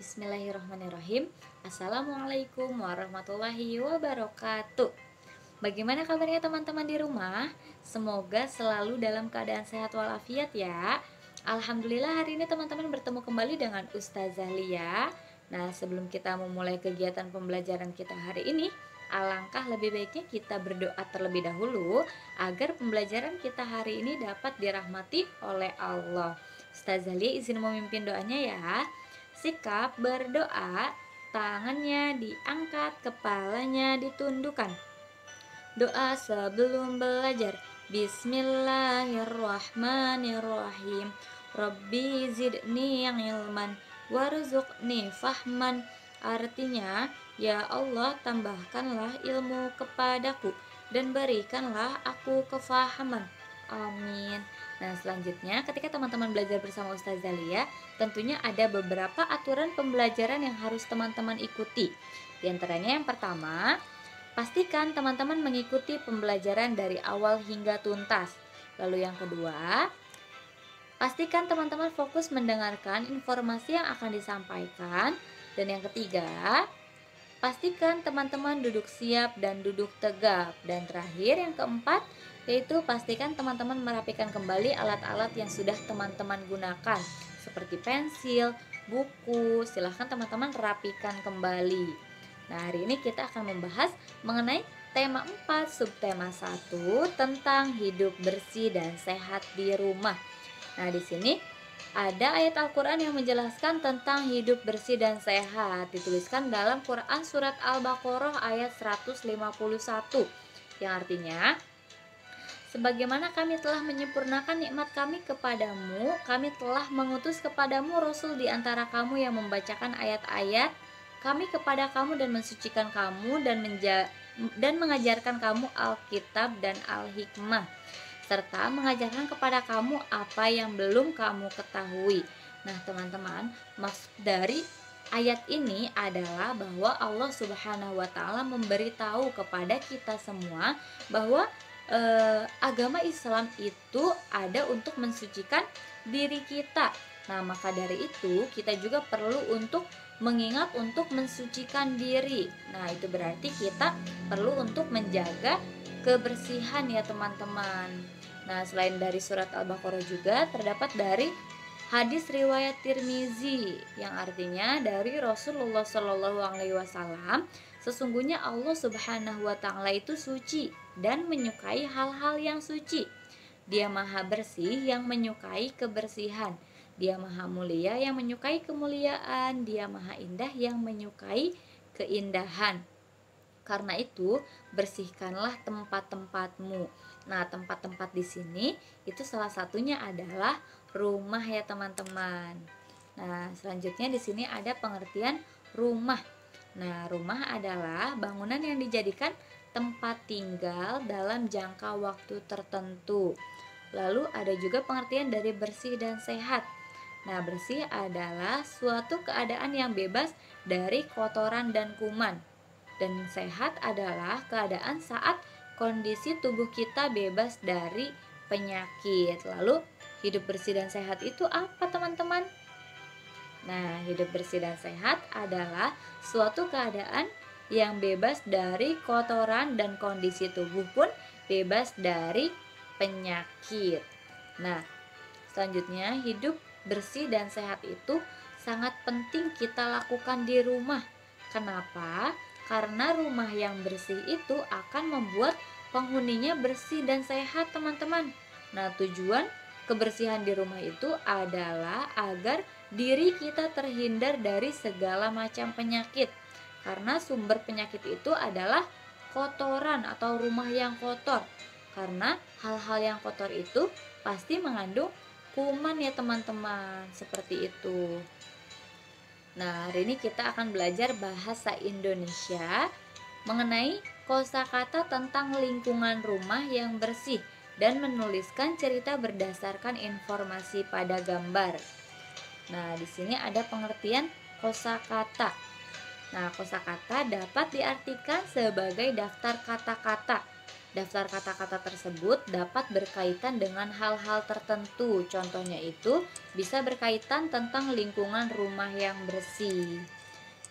Bismillahirrahmanirrahim. Assalamualaikum warahmatullahi wabarakatuh. Bagaimana kabarnya teman-teman di rumah? Semoga selalu dalam keadaan sehat walafiat ya. Alhamdulillah hari ini teman-teman bertemu kembali dengan Ustazah Lia. Nah, sebelum kita memulai kegiatan pembelajaran kita hari ini, alangkah lebih baiknya kita berdoa terlebih dahulu agar pembelajaran kita hari ini dapat dirahmati oleh Allah. Ustazah Lia izin memimpin doanya ya. Sikap berdoa, tangannya diangkat, kepalanya ditundukkan. Doa sebelum belajar. Bismillahirrahmanirrahim. Rabbi zidni ilman warzuqni fahman. Artinya, ya Allah, tambahkanlah ilmu kepadaku dan berikanlah aku kefahaman. Amin. Nah, selanjutnya ketika teman-teman belajar bersama Ustazah Lia, tentunya ada beberapa aturan pembelajaran yang harus teman-teman ikuti. Di antaranya yang pertama, pastikan teman-teman mengikuti pembelajaran dari awal hingga tuntas. Lalu yang kedua, pastikan teman-teman fokus mendengarkan informasi yang akan disampaikan. Dan yang ketiga, pastikan teman-teman duduk siap dan duduk tegap. Dan terakhir yang keempat, yaitu pastikan teman-teman merapikan kembali alat-alat yang sudah teman-teman gunakan seperti pensil, buku. Silahkan teman-teman rapikan kembali. Nah, hari ini kita akan membahas mengenai tema 4, subtema 1 tentang hidup bersih dan sehat di rumah. Nah, di sini ada ayat Al-Quran yang menjelaskan tentang hidup bersih dan sehat. Dituliskan dalam Quran surat Al-Baqarah ayat 151, yang artinya, sebagaimana kami telah menyempurnakan nikmat kami kepadamu, kami telah mengutus kepadamu Rasul di antara kamu yang membacakan ayat-ayat kami kepada kamu dan mensucikan kamu dan mengajarkan kamu Alkitab dan Al-Hikmah, serta mengajarkan kepada kamu apa yang belum kamu ketahui. Nah, teman-teman, maksud dari ayat ini adalah bahwa Allah Subhanahu wa Ta'ala memberitahu kepada kita semua bahwa agama Islam itu ada untuk mensucikan diri kita. Nah, maka dari itu kita juga perlu untuk mengingat untuk mensucikan diri. Nah, itu berarti kita perlu untuk menjaga kebersihan ya teman-teman. Nah, selain dari surat Al-Baqarah juga terdapat dari hadis riwayat Tirmizi yang artinya dari Rasulullah Shallallahu Alaihi Wasallam, sesungguhnya Allah Subhanahu Wa Taala itu suci dan menyukai hal-hal yang suci. Dia maha bersih yang menyukai kebersihan. Dia maha mulia yang menyukai kemuliaan. Dia maha indah yang menyukai keindahan. Karena itu, bersihkanlah tempat-tempatmu. Nah, tempat-tempat di sini itu salah satunya adalah rumah ya teman-teman. Nah, selanjutnya di sini ada pengertian rumah. Nah, rumah adalah bangunan yang dijadikan tempat tinggal dalam jangka waktu tertentu. Lalu ada juga pengertian dari bersih dan sehat. Nah, bersih adalah suatu keadaan yang bebas dari kotoran dan kuman. Dan sehat adalah keadaan saat kondisi tubuh kita bebas dari penyakit. Lalu, hidup bersih dan sehat itu apa teman-teman? Nah, hidup bersih dan sehat adalah suatu keadaan yang bebas dari kotoran dan kondisi tubuh pun bebas dari penyakit. Nah, selanjutnya hidup bersih dan sehat itu sangat penting kita lakukan di rumah. Kenapa? Karena rumah yang bersih itu akan membuat penghuninya bersih dan sehat teman-teman. Nah, tujuan kebersihan di rumah itu adalah agar diri kita terhindar dari segala macam penyakit. Karena sumber penyakit itu adalah kotoran atau rumah yang kotor. Karena hal-hal yang kotor itu pasti mengandung kuman ya teman-teman, seperti itu. Nah, hari ini kita akan belajar bahasa Indonesia mengenai kosakata tentang lingkungan rumah yang bersih dan menuliskan cerita berdasarkan informasi pada gambar. Nah, di sini ada pengertian kosakata. Nah, kosakata dapat diartikan sebagai daftar kata-kata Daftar kata-kata tersebut dapat berkaitan dengan hal-hal tertentu. Contohnya itu bisa berkaitan tentang lingkungan rumah yang bersih.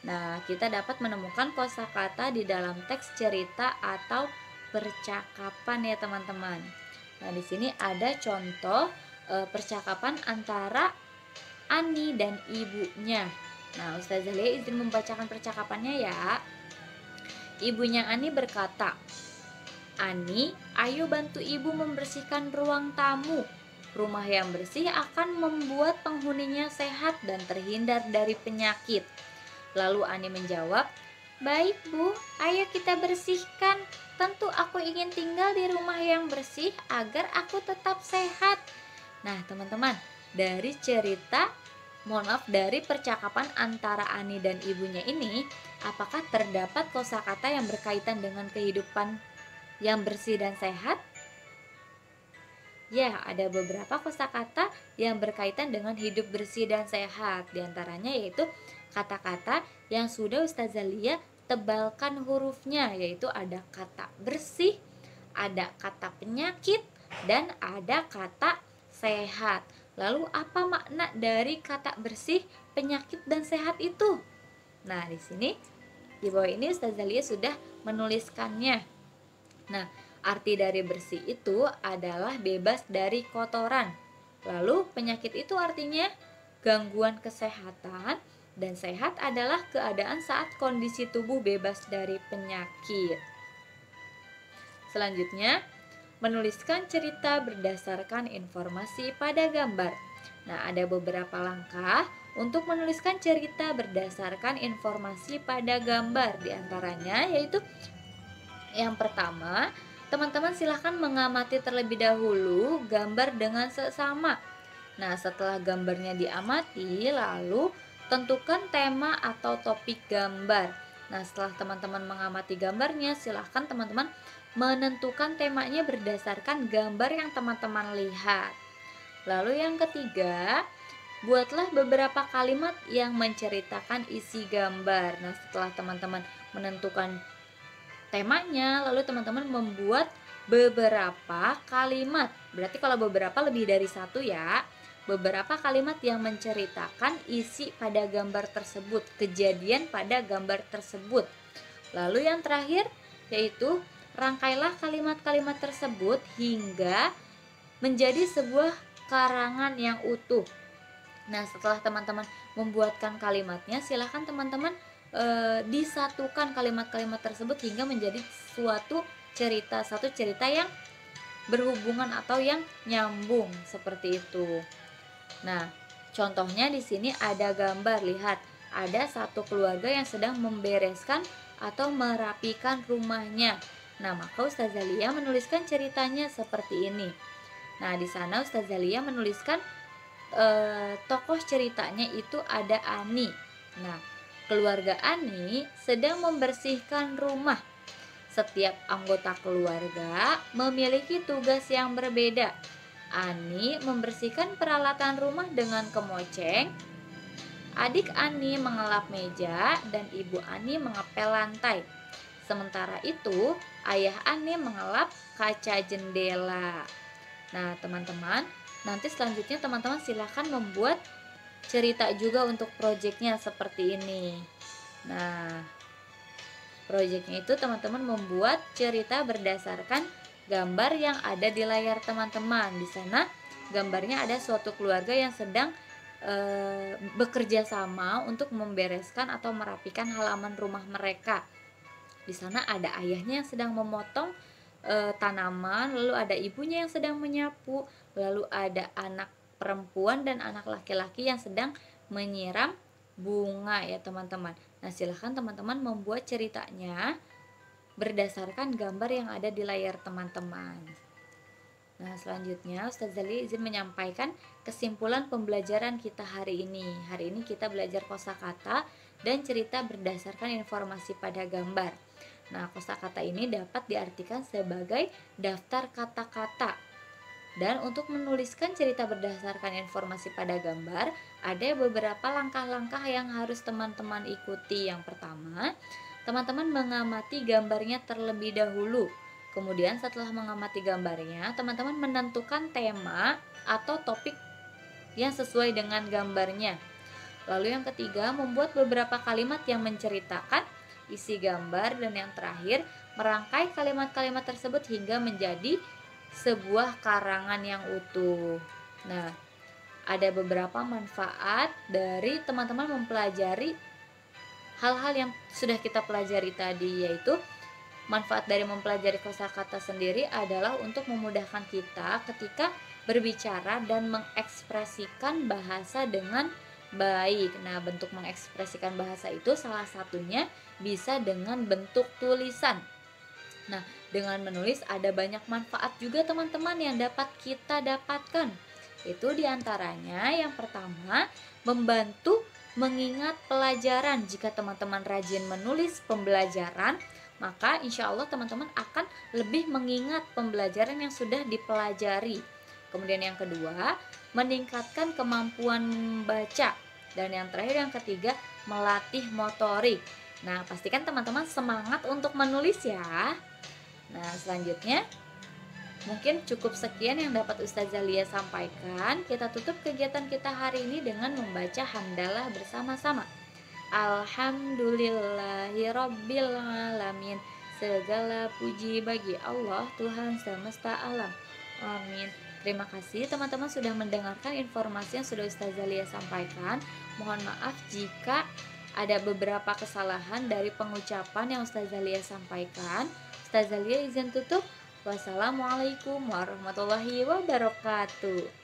Nah, kita dapat menemukan kosakata di dalam teks cerita atau percakapan ya teman-teman. Nah, di sini ada contoh percakapan antara Ani dan ibunya. Nah, Ustazah Lia izin membacakan percakapannya ya. Ibunya Ani berkata, "Ani, ayo bantu ibu membersihkan ruang tamu. Rumah yang bersih akan membuat penghuninya sehat dan terhindar dari penyakit." Lalu Ani menjawab, "Baik Bu, ayo kita bersihkan. Tentu aku ingin tinggal di rumah yang bersih agar aku tetap sehat." Nah teman-teman, dari dari percakapan antara Ani dan ibunya ini, apakah terdapat kosakata yang berkaitan dengan kehidupan yang bersih dan sehat? Ya, ada beberapa kosakata yang berkaitan dengan hidup bersih dan sehat. Di antaranya yaitu kata-kata yang sudah Ustazah Lia tebalkan hurufnya, yaitu ada kata bersih, ada kata penyakit, dan ada kata sehat. Lalu apa makna dari kata bersih, penyakit, dan sehat itu? Nah, di sini di bawah ini Ustazah Lia sudah menuliskannya. Nah, arti dari bersih itu adalah bebas dari kotoran. Lalu penyakit itu artinya gangguan kesehatan, dan sehat adalah keadaan saat kondisi tubuh bebas dari penyakit. Selanjutnya, menuliskan cerita berdasarkan informasi pada gambar. Nah, ada beberapa langkah untuk menuliskan cerita berdasarkan informasi pada gambar. Di antaranya yaitu yang pertama, teman-teman silahkan mengamati terlebih dahulu gambar dengan seksama. Nah, setelah gambarnya diamati, lalu tentukan tema atau topik gambar. Nah, setelah teman-teman mengamati gambarnya, silahkan teman-teman menentukan temanya berdasarkan gambar yang teman-teman lihat. Lalu yang ketiga, buatlah beberapa kalimat yang menceritakan isi gambar. Nah, setelah teman-teman menentukan temanya, lalu teman-teman membuat beberapa kalimat. Berarti kalau beberapa lebih dari satu ya. Beberapa kalimat yang menceritakan isi pada gambar tersebut, kejadian pada gambar tersebut. Lalu yang terakhir yaitu rangkailah kalimat-kalimat tersebut hingga menjadi sebuah karangan yang utuh. Nah, setelah teman-teman membuatkan kalimatnya, silahkan teman-teman disatukan kalimat-kalimat tersebut hingga menjadi satu cerita yang berhubungan atau yang nyambung seperti itu. Nah, contohnya di sini ada gambar, lihat, ada satu keluarga yang sedang membereskan atau merapikan rumahnya. Nah, maka Ustazah Lia menuliskan ceritanya seperti ini. Nah, di sana Ustazah Lia menuliskan tokoh ceritanya itu ada Ani. Nah, keluarga Ani sedang membersihkan rumah. Setiap anggota keluarga memiliki tugas yang berbeda. Ani membersihkan peralatan rumah dengan kemoceng. Adik Ani mengelap meja dan ibu Ani mengepel lantai. Sementara itu, ayah Ani mengelap kaca jendela. Nah, teman-teman, nanti selanjutnya teman-teman silahkan membuat cerita juga untuk proyeknya seperti ini. Nah, proyeknya itu teman-teman membuat cerita berdasarkan gambar yang ada di layar teman-teman. Di sana gambarnya ada suatu keluarga yang sedang bekerja sama untuk membereskan atau merapikan halaman rumah mereka. Di sana ada ayahnya yang sedang memotong tanaman, lalu ada ibunya yang sedang menyapu, lalu ada anak perempuan dan anak laki-laki yang sedang menyiram bunga ya teman-teman. Nah, silahkan teman-teman membuat ceritanya berdasarkan gambar yang ada di layar teman-teman. Nah, selanjutnya Ustazah Lia izin menyampaikan kesimpulan pembelajaran kita hari ini. Hari ini kita belajar kosakata dan cerita berdasarkan informasi pada gambar. Nah, kosakata ini dapat diartikan sebagai daftar kata-kata. Dan untuk menuliskan cerita berdasarkan informasi pada gambar, ada beberapa langkah-langkah yang harus teman-teman ikuti. Yang pertama, teman-teman mengamati gambarnya terlebih dahulu. Kemudian setelah mengamati gambarnya, teman-teman menentukan tema atau topik yang sesuai dengan gambarnya. Lalu yang ketiga, membuat beberapa kalimat yang menceritakan isi gambar, dan yang terakhir, merangkai kalimat-kalimat tersebut hingga menjadi sebuah karangan yang utuh. Nah, ada beberapa manfaat dari teman-teman mempelajari hal-hal yang sudah kita pelajari tadi, yaitu manfaat dari mempelajari kosakata sendiri adalah untuk memudahkan kita ketika berbicara dan mengekspresikan bahasa dengan baik. Nah, bentuk mengekspresikan bahasa itu salah satunya bisa dengan bentuk tulisan. Nah, dengan menulis ada banyak manfaat juga teman-teman yang dapat kita dapatkan. Itu diantaranya yang pertama, membantu mengingat pelajaran. Jika teman-teman rajin menulis pembelajaran, maka insya Allah teman-teman akan lebih mengingat pembelajaran yang sudah dipelajari. Kemudian yang kedua, meningkatkan kemampuan membaca. Dan yang terakhir, yang ketiga, melatih motorik. Nah, pastikan teman-teman semangat untuk menulis ya. Nah, selanjutnya mungkin cukup sekian yang dapat Ustazah Lia sampaikan. Kita tutup kegiatan kita hari ini dengan membaca hamdalah bersama-sama. Alhamdulillahirabbil alamin. Segala puji bagi Allah, Tuhan semesta alam. Amin. Terima kasih teman-teman sudah mendengarkan informasi yang sudah Ustazah Lia sampaikan. Mohon maaf jika ada beberapa kesalahan dari pengucapan yang Ustazah Lia sampaikan. Ustazah Lia izin tutup. Wassalamualaikum warahmatullahi wabarakatuh.